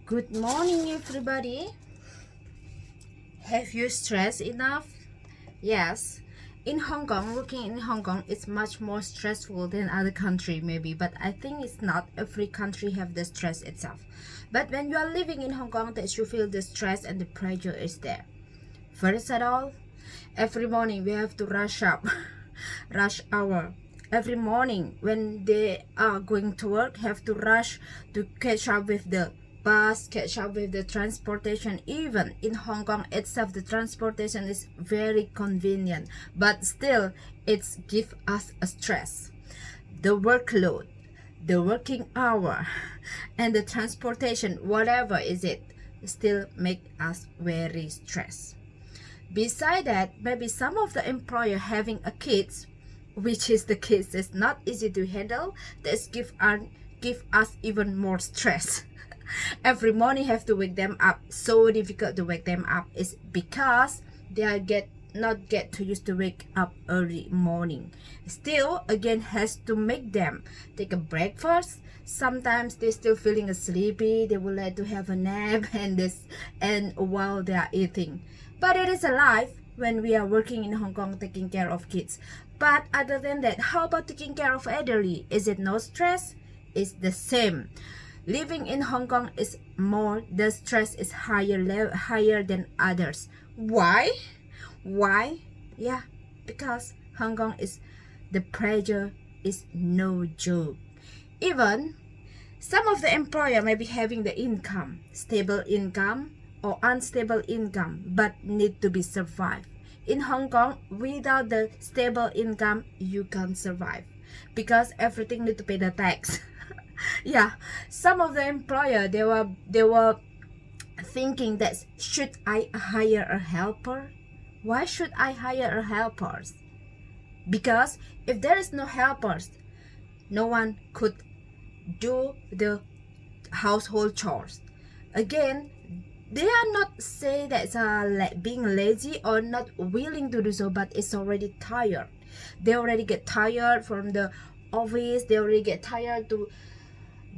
Good morning, everybody. Have you stressed enough? Yes. In Hong Kong, working in Hong Kong is much more stressful than other country maybe, but I think it's not every country have the stress itself. But when you are living in Hong Kong, that you feel the stress and the pressure is there. First of all, every morning we have to rush up, rush hour. Every morning when they are going to work, have to rush to catch up with the bus, catch up with the transportation. Even in Hong Kong itself, the transportation is very convenient, but still it's give us a stress. The workload, the working hour, and the transportation, whatever is it, still make us very stressed. Beside that, maybe some of the employer having a kids, which is the kids is not easy to handle, this give us even more stress. Every morning have to wake them up. So difficult to wake them up is because they are not get to used to wake up early morning. Still again has to make them take a breakfast. Sometimes they still feeling sleepy, they would like to have a nap and while they are eating. But it is a life when we are working in Hong Kong taking care of kids. But other than that, how about taking care of elderly? Is it no stress? It's the same. Living in Hong Kong is more, the stress is higher than others. Why? Yeah, because Hong Kong is, the pressure is no joke. Even some of the employer may be having the income, stable income or unstable income, but need to be survived. In Hong Kong, without the stable income, you can't survive because everything need to pay the tax. Yeah, some of the employer they were thinking that should I hire a helper? Why should I hire a helper? Because if there is no helpers, no one could do the household chores. Again, they are not say that being lazy or not willing to do so, but it's already tired. They already get tired from the office. They already get tired to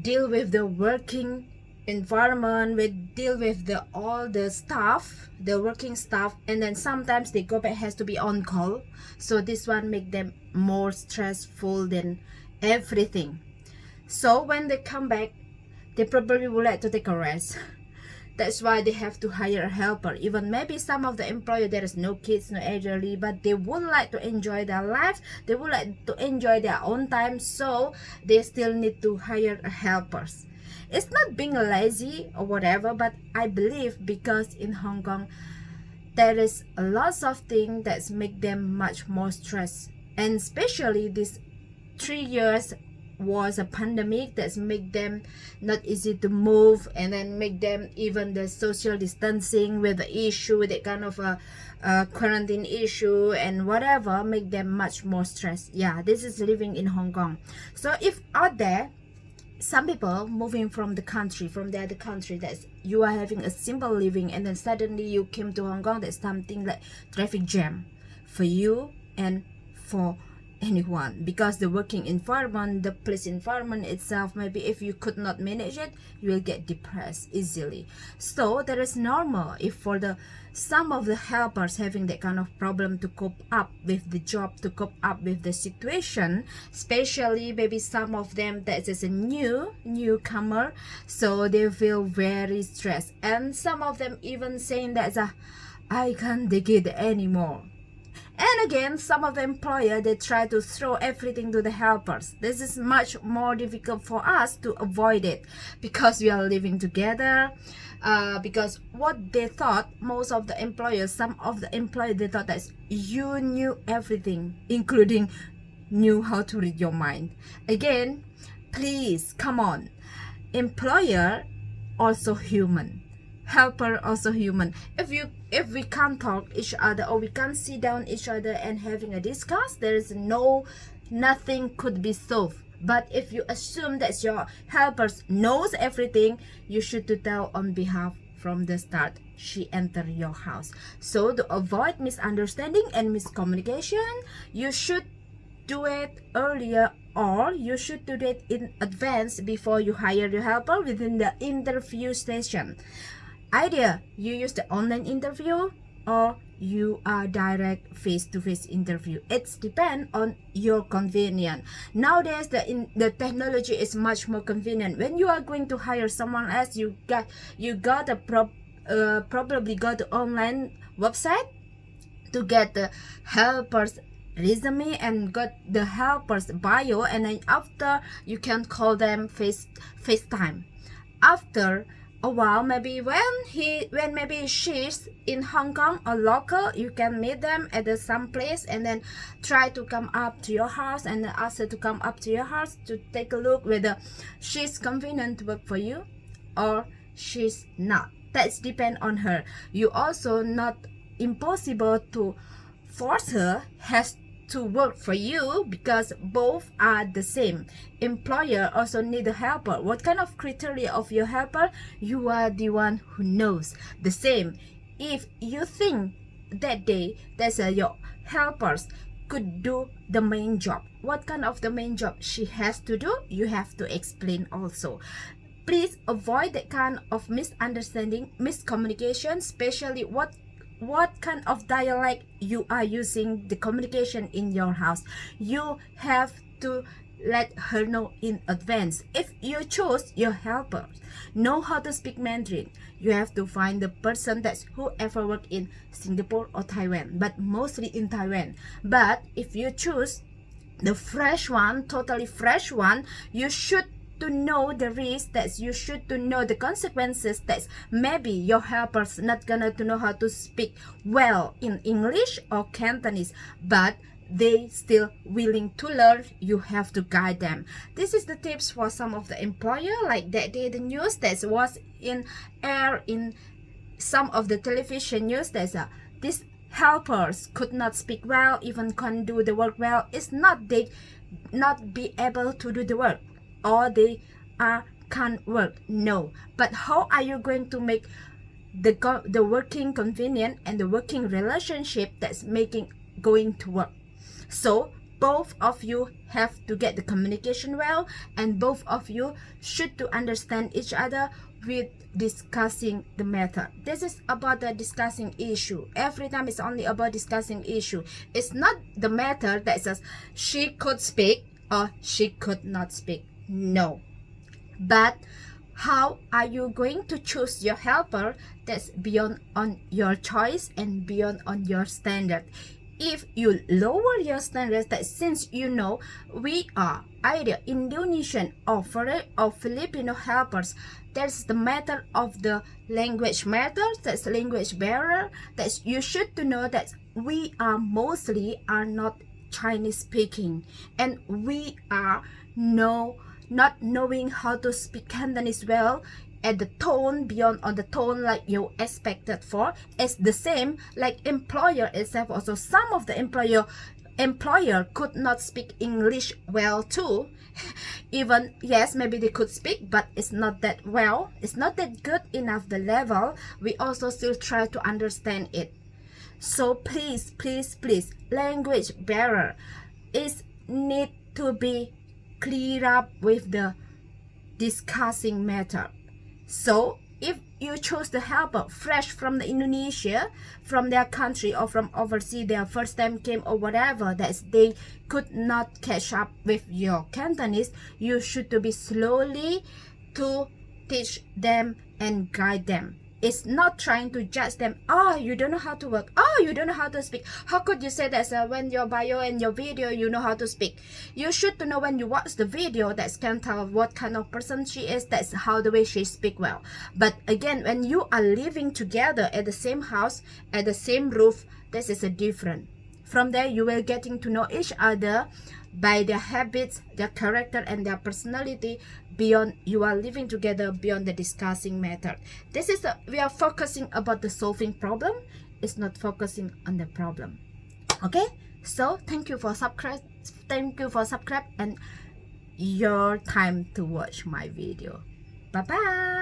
deal with the working environment, deal with all the staff, the working staff, and then sometimes they go back, has to be on call. So this one make them more stressful than everything. So when they come back, they probably would like to take a rest. That's why they have to hire a helper. Even maybe some of the employer, there is no kids, no elderly, but they would like to enjoy their life. They would like to enjoy their own time, so they still need to hire helpers. It's not being lazy or whatever, but I believe because in Hong Kong, there is a lot of things that make them much more stressed. And especially these 3 years was a pandemic that's make them not easy to move, and then make them even the social distancing with the issue, that kind of a quarantine issue and whatever, make them much more stressed. Yeah, this is living in Hong Kong. So if out there some people moving from the country, from the other country, that you are having a simple living and then suddenly you came to Hong Kong, that's something like traffic jam for you and for anyone, because the working environment, the place environment itself, maybe if you could not manage it, you will get depressed easily. So that is normal if for the some of the helpers having that kind of problem to cope up with the job, to cope up with the situation, especially maybe some of them that is a newcomer, so they feel very stressed, and some of them even saying that I can't take it anymore. And again, some of the employer, they try to throw everything to the helpers. This is much more difficult for us to avoid it because we are living together. Because what they thought, most of the employers, some of the employers, they thought that you knew everything, including knew how to read your mind. Again, please, come on. Employer also human. Helper also human. If we can't talk each other, or we can't sit down each other and having a discuss, there is nothing could be solved. But if you assume that your helpers knows everything, you should to tell on behalf from the start she entered your house. So to avoid misunderstanding and miscommunication, you should do it earlier, or you should do it in advance before you hire your helper within the interview session. Either you use the online interview or you are direct face-to-face interview. It's depend on your convenience. Nowadays the technology is much more convenient. When you are going to hire someone else, you got a probably got the online website to get the helper's resume and got the helper's bio, and then after you can call them FaceTime. After a while, maybe when maybe she's in Hong Kong or local, you can meet them at some place and then try to come up to your house and ask her to come up to your house to take a look whether she's convenient to work for you or she's not. That's depend on her. You also not impossible to force her has to work for you, because both are the same. Employer also need a helper. What kind of criteria of your helper? You are the one who knows. The same, if you think that day that your helpers could do the main job, what kind of the main job she has to do, you have to explain also. Please avoid that kind of misunderstanding, miscommunication, especially what kind of dialect you are using the communication in your house. You have to let her know in advance. If you choose your helper know how to speak Mandarin, you have to find the person that's whoever work in Singapore or Taiwan, but mostly in Taiwan. But if you choose the fresh one, totally fresh one, you should to know the risk, that you should to know the consequences, that maybe your helper's not gonna to know how to speak well in English or Cantonese, but they still willing to learn. You have to guide them. This is the tips for some of the employer, like that day the news that was in air in some of the television news, that these helpers could not speak well, even can't do the work well. It's not they not be able to do the work or they can't work. No, but how are you going to make the working convenient and the working relationship that's making going to work? So both of you have to get the communication well, and both of you should to understand each other with discussing the method. This is about the discussing issue. Every time it's only about discussing issue. It's not the method that says she could speak or she could not speak. No, but how are you going to choose your helper? That's beyond on your choice and beyond on your standard. If you lower your standards, that since you know we are either Indonesian or Filipino helpers, that's the matter of the language matter, that's the language barrier, that you should to know that we are mostly are not Chinese speaking, and we are not knowing how to speak Cantonese well at the tone, beyond on the tone like you expected for. It's the same like employer itself also. Some of the employer could not speak English well too. Even yes, maybe they could speak, but it's not that well, it's not that good enough the level. We also still try to understand it. So please, language barrier is need to be clear up with the discussing method. So if you choose the helper fresh from the Indonesia, from their country or from overseas, their first time came or whatever, that they could not catch up with your Cantonese, you should to be slowly to teach them and guide them. It's not trying to judge them. Oh, you don't know how to work. Oh, you don't know how to speak. How could you say that when your bio and your video you know how to speak? You should to know when you watch the video that can tell what kind of person she is. That's how the way she speak well. But again, when you are living together at the same house, at the same roof, this is a different. From there, you will getting to know each other by their habits, their character, and their personality. Beyond you are living together, beyond the discussing method. This is we are focusing about the solving problem. It's not focusing on the problem. Okay, so thank you for subscribe and your time to watch my video. Bye bye.